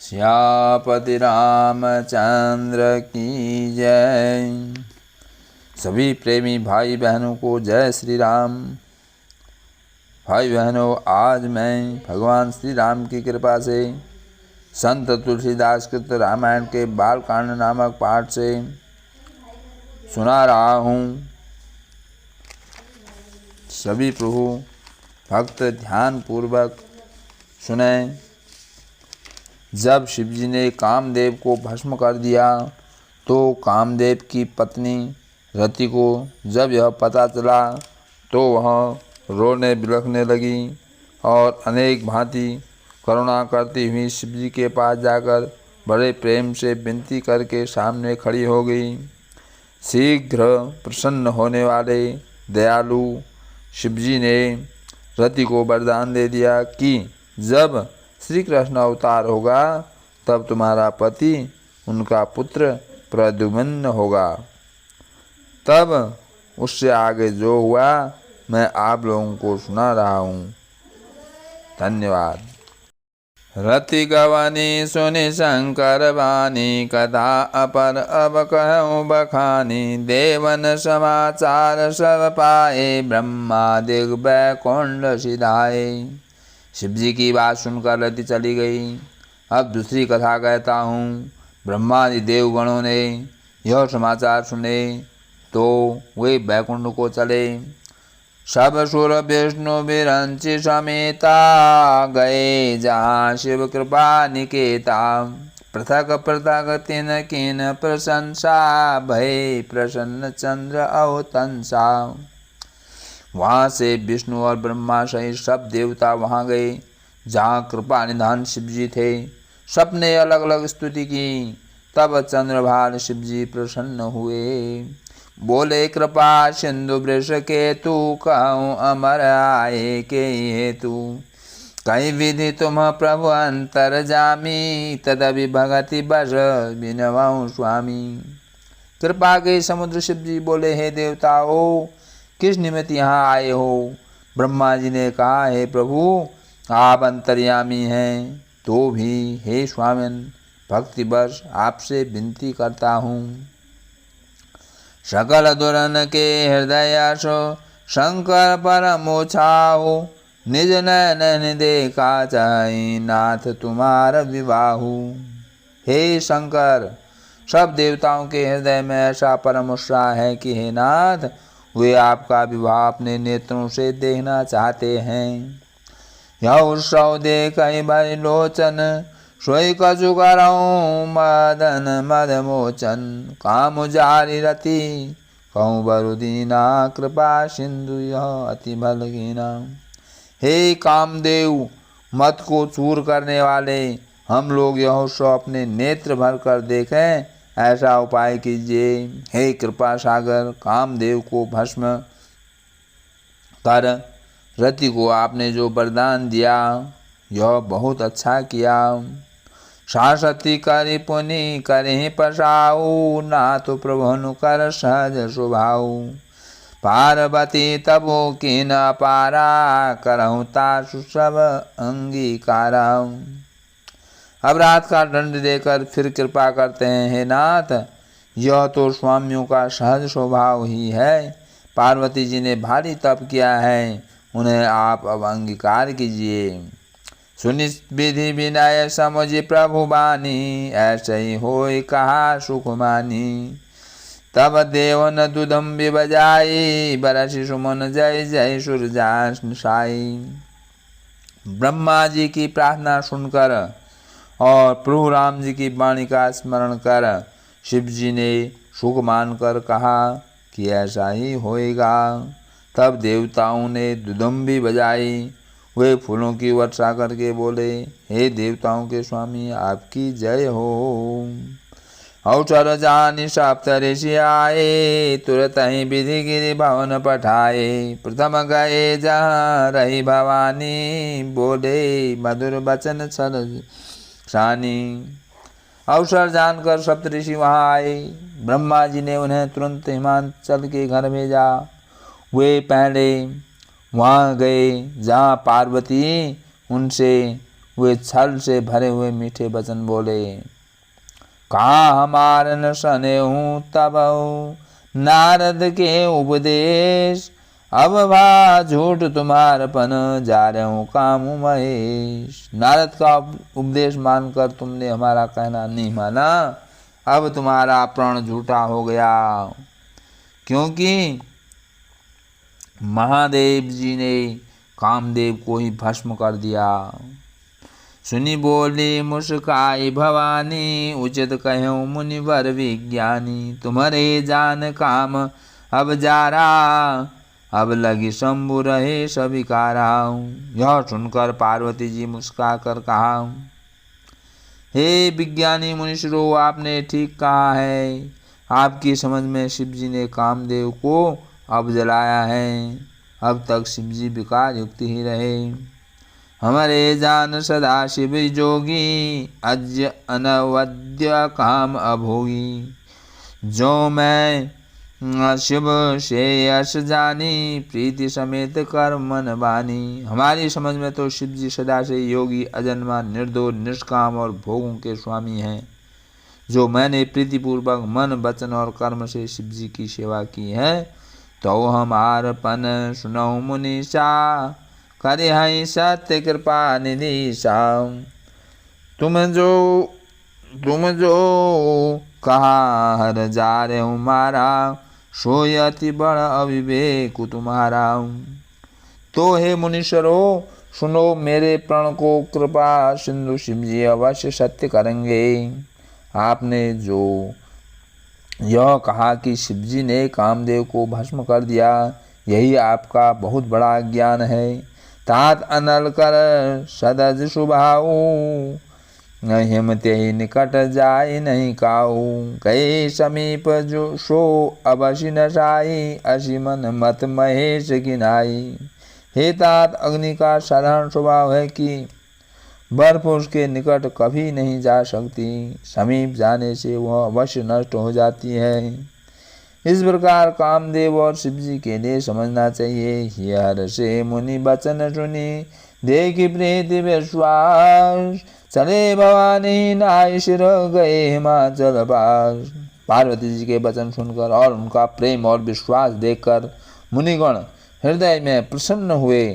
सियापति रामचंद्र की जय। सभी प्रेमी भाई बहनों को जय श्री राम। भाई बहनों, आज मैं भगवान श्री राम की कृपा से संत तुलसीदास कृत रामायण के बालकांड नामक पाठ से सुना रहा हूँ। सभी प्रभु भक्त ध्यान पूर्वक सुने। जब शिवजी ने कामदेव को भस्म कर दिया तो कामदेव की पत्नी रति को जब यह पता चला तो वह रोने बिलखने लगी और अनेक भांति करुणा करती हुई शिवजी के पास जाकर बड़े प्रेम से विनती करके सामने खड़ी हो गई। शीघ्र प्रसन्न होने वाले दयालु शिवजी ने रति को वरदान दे दिया कि जब श्री कृष्ण अवतार होगा तब तुम्हारा पति उनका पुत्र प्रद्युम्न होगा। तब उससे आगे जो हुआ मैं आप लोगों को सुना रहा हूँ। धन्यवाद। रति गवनी सुनि शंकर वाणी, कथा अपर अब कहूँ बखानी। देवन समाचार सब पाए, ब्रह्मा दिग बैकुंठ सिधाए। शिवजी की बात सुनकर रति चली गई। अब दूसरी कथा कहता हूँ। ब्रह्मादि देवगणों ने यह समाचार सुने तो वे बैकुंठ को चले। सब सुर विष्णु विरंचि समेता, गए जहाँ शिव कृपा निकेता। पृथक पृथक तिन किन प्रशंसा, भय प्रसन्न चंद्र अवतंसा। वहाँ से विष्णु और ब्रह्मा सहित सब देवता वहाँ गए जहाँ कृपा निधान शिवजी थे। सबने अलग अलग स्तुति की। तब चंद्रभाल शिवजी प्रसन्न हुए। बोले कृपा सिंधु वृष केतु, कहूँ अमर आए के हेतु। कई विधि तुम प्रभु अंतर जामी, तदभि भगति बस बिनवाऊँ स्वामी। कृपा के समुद्र शिवजी बोले, हे देवताओं, किस निमित्त यहाँ आए हो? ब्रह्मा जी ने कहा, हे प्रभु, आप अंतर्यामी हैं तो भी हे स्वामिन, भक्तिवश आपसे विनती करता हूँ। सकल दुरन के हृदय सो, शंकर परमो छाओ। निज नयन देखा चाहि, नाथ तुम्हारा विवाहु। हे शंकर, सब देवताओं के हृदय में ऐसा परम उत्साह है कि हे नाथ, वे आपका विवाह अपने नेत्रों से देखना चाहते हैं। यह उत्सव देख भरि लोचन, सोई कछु करऊँ मदन मद मोचन। काम जारी रति कहूँ बरुदीना, कृपा सिंधु यह अति भलहीना। हे कामदेव, मत को चूर करने वाले, हम लोग यह उत्सव अपने नेत्र भर कर देखें, ऐसा उपाय कीजिए। हे कृपा सागर, कामदेव को भस्म कर रति को आपने जो वरदान दिया यह बहुत अच्छा किया। सासती करि पुनि करहि पसाऊ, नाथ प्रभु कर सहज स्वभाव। पार्वती तबो किन अपारा, करहु तासु सब अंगीकारा। अब रात का दंड देकर फिर कृपा करते हैं, हे नाथ, यह तो स्वामियों का सहज स्वभाव ही है। पार्वती जी ने भारी तप किया है, उन्हें आप अब अंगीकार कीजिए। सुनि विधि विनय समुझि प्रभु बानी, ऐसे ही होय कहा सुख मानी। तब देवन दुदम्बि बजाई, बरसि सुमन जय जय सूरजास साई। ब्रह्मा जी की प्रार्थना सुनकर और प्रभु राम जी की वाणी का स्मरण कर शिव जी ने सुख मानकर कहा कि ऐसा ही होएगा। तब देवताओं ने दुदुम्बी बजाई। वे फूलों की वर्षा करके बोले, हे देवताओं के स्वामी, आपकी जय हो। अवसर जानि सप्तऋषि आए, तुरत ही विधि गिरि भवन पठाए। प्रथम गए जहाँ रही भवानी, बोले मधुर बचन छल सानी। अवसर जानकर सप्तऋषि वहाँ आए। ब्रह्मा जी ने उन्हें तुरंत हिमाचल के घर भेजा। वे पहले वहाँ गए जहाँ पार्वती उनसे वे छल से भरे हुए मीठे वचन बोले। कहाँ हमार न सने हूँ तब नारद के उपदेश, अब भा झूठ तुम्हारपन जा रहे हूँ काम महेश। नारद का उपदेश मानकर तुमने हमारा कहना नहीं माना, अब तुम्हारा प्रण झूठा हो गया, क्योंकि महादेव जी ने कामदेव को ही भस्म कर दिया। सुनी बोली मुस्काई भवानी, उचित कहूँ मुनिवर विज्ञानी। तुम्हारे जान काम अब जारा, अब लगी शंभु रहे सविकारा। यह सुनकर पार्वती जी मुस्का कर कहा, हे विज्ञानी मुनीश्वरों, आपने ठीक कहा है। आपकी समझ में शिव जी ने कामदेव को अब जलाया है। अब तक शिव जी विकार युक्त ही रहे। हमारे जान सदा शिव जोगी, अज अनवद्य काम अभोगी। जो मैं शिव से यश जानी, प्रीति समेत कर मन बानी। हमारी समझ में तो शिव जी सदा से योगी, अजन्मा, निर्दोष, निष्काम और भोगों के स्वामी हैं। जो मैंने प्रीतिपूर्वक मन, वचन और कर्म से शिव जी की सेवा की है, तो हमार पन सुनो मुनीषा, करे हई सत्य कृपा निधीशा। तुम जो कहा हर जा रहे हूँ मारा, सोय अति बड़ अविवेक तुम्हारा। तो हे मुनीश्वरों, सुनो मेरे प्रण को, कृपा सिंधु शिव जी अवश्य सत्य करेंगे। आपने जो यह कहा कि शिव जी ने कामदेव को भस्म कर दिया, यही आपका बहुत बड़ा ज्ञान है। तात अनल कर सदज सुभाऊ, हिमते ही निकट जाय नहीं काऊ। कई समीप जो सो अवश्य नशाई, असी मन मत महेश गिनाई। हे तात, अग्नि का साधारण स्वभाव है कि बर्फ उसके निकट कभी नहीं जा सकती, समीप जाने से वह अवश्य नष्ट हो जाती है। इस प्रकार कामदेव और शिव जी के लिए समझना चाहिए। हर से मुनि वचन सुनी, देखी प्रीति विश्वास। चले भवानी नाय सिर गए हिमाचल पास। पार्वती जी के वचन सुनकर और उनका प्रेम और विश्वास देखकर मुनिगण हृदय में प्रसन्न हुए।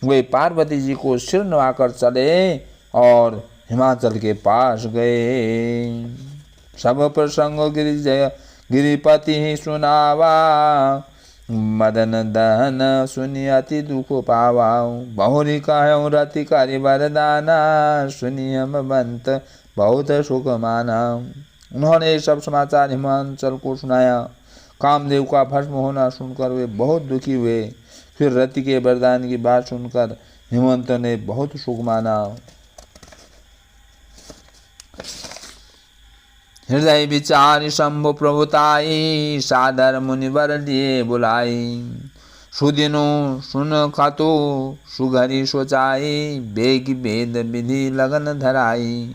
वे पार्वती जी को सिर नवाकर चले और हिमाचल के पास गए। सब प्रसंग गिरिपति ही सुनावा, मदन दहन सुनि अति दुख पावा। बहुरी कहूँ रति करि वरदाना, सुनि हम बंत बहुत सुख माना। उन्होंने सब समाचार हिमाचल को सुनाया। कामदेव का भस्म होना सुनकर वे बहुत दुखी हुए। फिर रति के वरदान की बात सुनकर हिमंत ने बहुत सुख माना। हृदय विचार शंभु प्रभुताई, सादर मुनिवर लिए बुलाई। सुदिनु सुन खातु सुघरी सोचाई, बेग वेद विधि लगन धराई।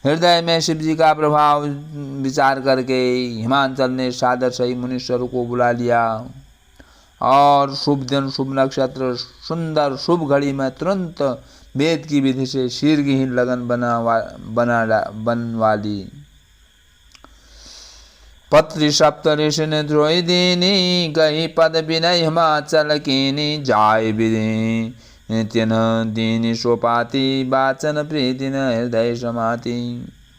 हृदय में शिव जी का प्रभाव विचार करके हिमाचल ने सादर सही मुनीश्वर को बुला लिया और शुभ दिन, शुभ नक्षत्र, सुंदर शुभ घड़ी में तुरंत वेद की विधि से शीघ्र लगन बनवा ली। पत्री सप्त ऋषि ने द्रोही दीनी, गई पद विनय हिमाचल कीनी। जाय विधि तिन दीनी सोपाती, वाचन प्रीति न हृदय समाती।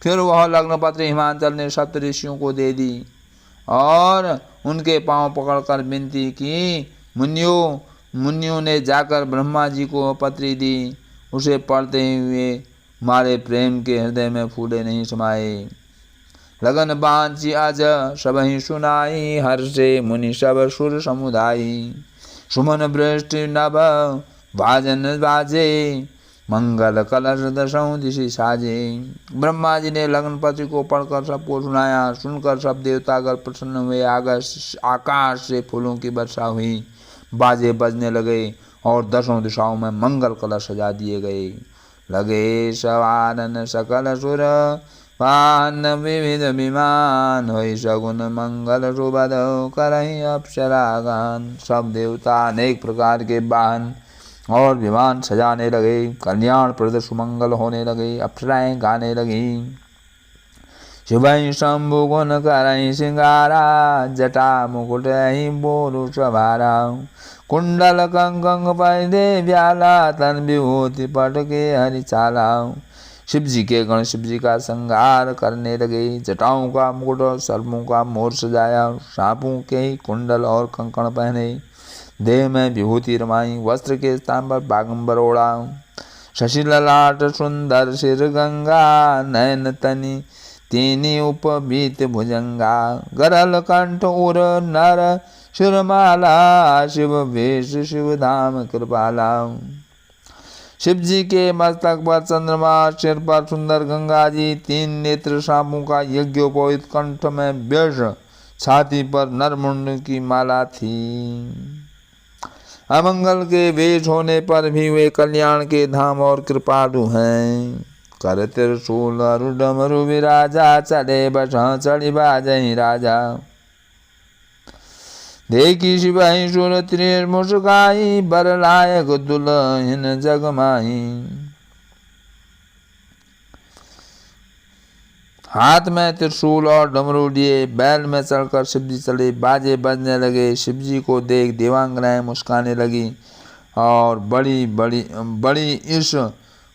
फिर वह लग्न पत्र हिमाचल ने सप्त ऋषियों को दे दी और उनके पांव पकड़कर विनती की। मुनियों ने जाकर ब्रह्मा जी को पत्री दी। उसे पढ़ते हुए मारे प्रेम के हृदय में फूले नहीं समाये। लगन बांची अज सबहि सुनाई, हर्षे मुनि सब सुर समुदायी। सुमन वृष्टि नभ भाजन बाजे, मंगल कलश दशों दिशि साजे। ब्रह्मा जी ने लगन पत्र को पढ़कर सबको सुनाया। सुनकर सब देवतागण प्रसन्न हुए। आकाश से फूलों की वर्षा हुई, बाजे बजने लगे और दशों दिशाओं में मंगल कलश सजा दिए गए। लगे सवारन सकल सुर, पान विविध विमान। होई सगुन मंगल सुबद, करहि अप्सरा गान। सब देवता अनेक प्रकार के वाहन और विमान सजाने लगे। कल्याण प्रद सुमंगल होने लगे। अप्सराएं गाने लगी। शिवई शंभु गुण करई सिंगारा, जटा मुकुट ही बोरु सवारा। कुंडल कंकंग पैदे व्याला, तन विभूति पटके हरिचाला। शिव जी के गण शिव जी का श्रृंगार करने लगे। जटाओं का मुकुट और सर्पों का मोर सजाया। सांपों के ही कुंडल और कंकण पहने। देह में विभूति रमाई। वस्त्र के स्थान पर बागंबर ओढ़ा। शशि ललाट सुंदर सिर गंगा, नयन तनि तीनी उपबीत भुजंगा। गरल कंठ उर नर शिरमाला, शिव वेश शिव धाम कृपाला। शिव जी के मस्तक पर चंद्रमा, सिर पर सुंदर गंगा जी, तीन नेत्र सांपों का यज्ञोपवीत, कंठ में व्यष, छाती पर नरमुंड की माला थी। अमंगल के वेश होने पर भी वे कल्याण के धाम और कृपालु हैं। कर त्रिशूल डमरु विराजा, चले बसा चढ़ी बाजहि राजा। देखी शिवहि सुर त्रिर मुस्काई, बर लायक दुल्हन जगमाई। हाथ में त्रिशूल और डमरू लिए बैल में चढ़कर शिवजी चले। बाजे बजने लगे। शिवजी को देख देवांगनाएं मुस्काने लगी और बड़ी इस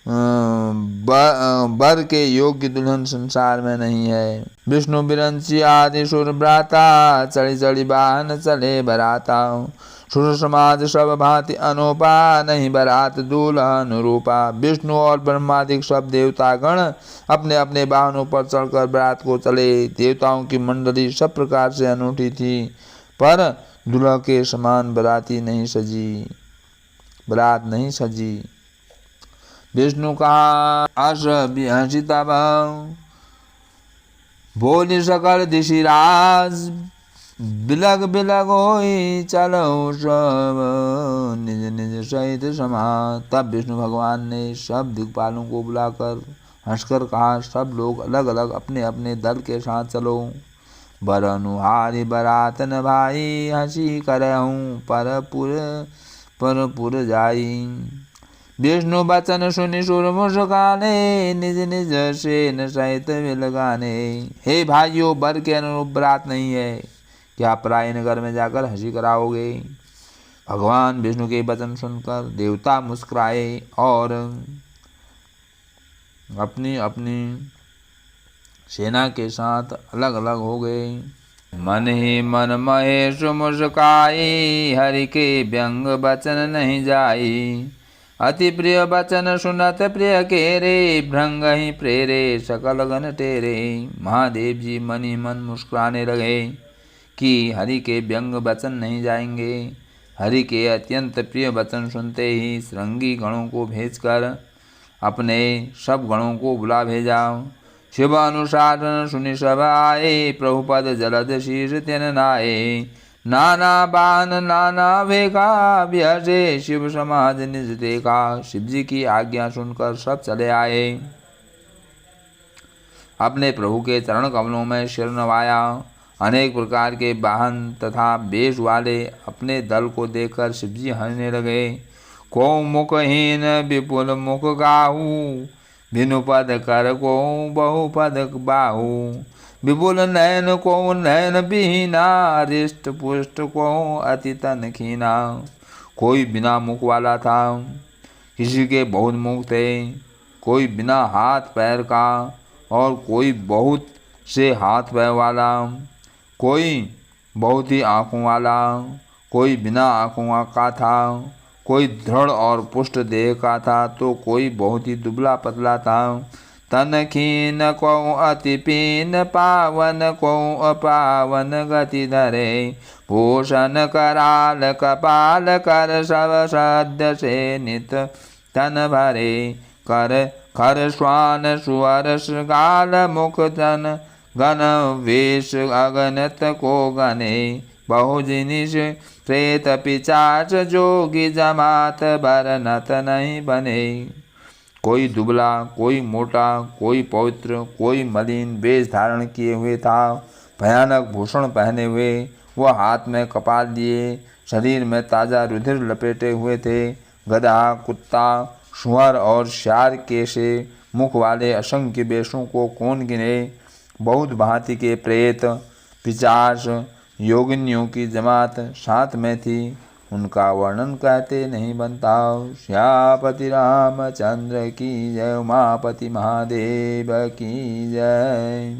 बर के योग्य दुल्हन संसार में नहीं है। विष्णु बिरंची आदि सुर भ्राता, चढ़ी चढ़ी वाहन चले बराता। सुर समाज सब भांति अनोपा, नहीं बरात दुल्हन रूपा। विष्णु और ब्रह्मादिक सब देवतागण अपने अपने वाहनों पर चढ़कर बरात को चले। देवताओं की मंडली सब प्रकार से अनूठी थी, पर दुल्हा के समान बरात नहीं सजी। विष्णु कहा अस हंसिता बोली सकल दिशिराज, बिलग बिलग होई चलो सब निज निज सहित समा। तब विष्णु भगवान ने सब दिक्पालों को बुलाकर हंसकर कहा, सब लोग अलग अलग अपने अपने दल के साथ चलो। बर अनुहारी बरात न भाई, हंसी करहूँ पर पुर जाई। विष्णु बचन सुनि सुर मुस्काने, निज निज सेन सहित विलगाने। हे भाइयों, बर के अनुरूप बरात नहीं है, क्या पराये नगर में जाकर हंसी कराओगे? भगवान विष्णु के वचन सुनकर देवता मुस्कुराए और अपनी अपनी सेना के साथ अलग अलग हो गए। मन ही मन महेश मुस्काई, हरि के व्यंग वचन नहीं जाई। अति प्रिय वचन सुनत प्रिय केरे, भृंग ही प्रेरे सकल गण तेरे। महादेव जी मन ही मन मुस्कुराने लगे कि हरि के व्यंग वचन नहीं जाएंगे। हरि के अत्यंत प्रिय वचन सुनते ही श्रृंगी गणों को भेजकर अपने सब गणों को बुला भेजा। शिव अनुशासन सुनि सब आए, प्रभुपद जलद शीर्ष तेन नाये। नाना बान नाना वेगा, व्यसे शिव समाज निज देखा। शिव जी की आज्ञा सुनकर सब चले आए। अपने प्रभु के चरण कमलों में सिर नवाया। अनेक प्रकार के वाहन तथा वेश वाले अपने दल को देखकर शिवजी हंसने लगे। को मुखहीन विपुल मुख गाहू, बिनु पद कर को बहुपद बाहू। विपुल नयन को नयन बिहीना, हृष्ट पुष्ट को अति तन खीना। कोई बिना मुख वाला था, किसी के बहुत मुख थे, कोई बिना हाथ पैर का और कोई बहुत से हाथ पैर वाला, कोई बहुत ही आँखों वाला, कोई बिना आँखों का था, कोई दृढ़ और पुष्ट देह का था तो कोई बहुत ही दुबला पतला था। तन खीन को अति पीन, पावन को अपावन गति धरे। भूषण कराल कपाल कर, सब सद्य से नित तन भरे। कर खर श्वान सुअर श्रृगाल, मुख तन गण वेश अगणित को गणे। बहु जिनिष प्रेत पिचाच, जोगी जमात बरनत नहीं बने। कोई दुबला, कोई मोटा, कोई पवित्र, कोई मलिन वेश धारण किए हुए था। भयानक भूषण पहने हुए, वह हाथ में कपाल लिए, शरीर में ताज़ा रुधिर लपेटे हुए थे। गधा, कुत्ता, सुअर और श्यार के से मुख वाले असंख्य वेशों को कौन गिने। बहुत भांति के प्रेत, पिशाच, योगिनियों की जमात साथ में थी, उनका वर्णन कहते नहीं बनता। श्यापति रामचंद्र की जय, उमापति महादेव की जय।